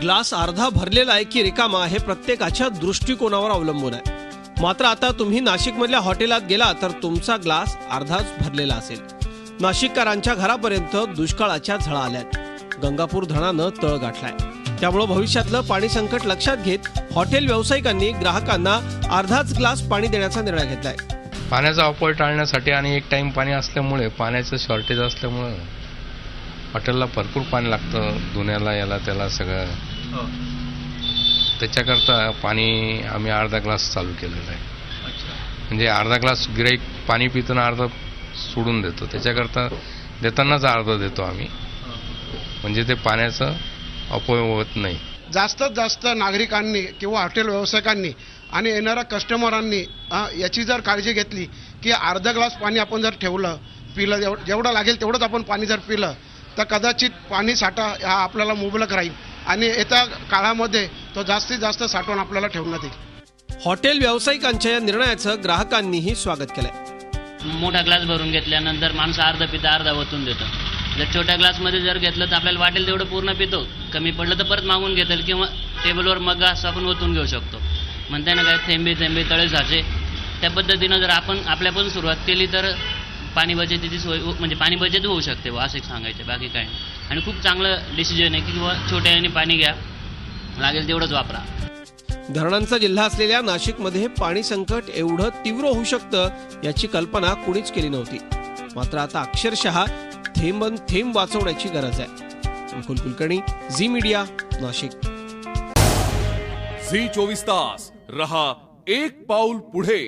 Glass अर्धा भरलेला आहे की रिकामा हे प्रत्येकाच्या दृष्टिकोनावर अवलंबून आहे। मात्र आता तुम्ही नाशिकमधल्या हॉटेलात गेला तर तुमचा ग्लास अर्धाच भरलेला असेल। नाशिककरांच्या घरापर्यंत दुष्काळाच्या झळा आल्यात। गंगापूर धरणानं तळ गाठलाय। त्यामुळे भविष्यातलं पाणी संकट लक्षात घेत हॉटेल व्यावसायिकांनी ग्राहकांना अर्धाच ग्लास पाणी देण्याचा निर्णय घेतलाय। पाण्याचा अपव्यय टाळण्यासाठी आणि एक टाइम पाणी असल्यामुळे, पाण्याचं शॉर्टेज असल्यामुळे हॉटेलला भरपूर पाणी लागतं, धुण्याला याला त्याला सगळं। त्याच्याकरता पाणी आम्ही अर्धा ग्लास चालू केलेला आहे। म्हणजे अर्धा ग्लास गिराईक पाणी पितो ना अर्धा सोडून देतो, त्याच्याकरता देतानाच अर्धा देतो आम्ही, म्हणजे ते पाण्याचं अपव्यय होत नाही। जास्तीत जास्त नागरिकांनी किंवा हॉटेल व्यावसायिकांनी आणि येणाऱ्या कस्टमरांनी याची जर काळजी घेतली की अर्धा ग्लास पाणी आपण जर ठेवलं, पिलं, जेवढं लागेल तेवढंच आपण पाणी जर पिलं तर कदाचित पाणी साठा हा आपल्याला मुबलक राहील आणि येत्या काळामध्ये तो जास्तीत जास्त साठवून आपल्याला ठेवण्यात येईल। हॉटेल व्यावसायिकांच्या या निर्णयाचं ग्राहकांनीही स्वागत केलंय। मोठा ग्लास भरून घेतल्यानंतर माणूस अर्धा पिता अर्धा ओतून देतो। जर छोट्या ग्लासमध्ये जर घेतलं तर आपल्याला वाटेल तेवढं पूर्ण पितो, कमी पडलं तर परत मागून घेतील किंवा टेबलवर मग असं आपण ओतून घेऊ शकतो। म्हणते ना काय थेंबे थेंबे तळे साचे, त्या पद्धतीनं जर आपण आपल्यापासून सुरुवात केली तर पाणी बचतीची सोय म्हणजे पाणी बचत होऊ शकते असं सांगायचं, बाकी काय नाही। आणि खूप चांगलं डिसिजन आहे की किंवा छोट्या याने पाणी घ्या, लागेल तेवढंच वापरा। धरणांचा जिल्हा असलेल्या नाशिकमध्ये पाणी संकट एवढं तीव्र होऊ शकतं याची कल्पना कुणीच केली नव्हती। मात्र आता अक्षरशः थेंबन थेंब वाचवण्याची गरज आहे। Mukul Kulkarni, Zee media, Nashik. Zee 24 तास रहा एक पाऊल पुढे।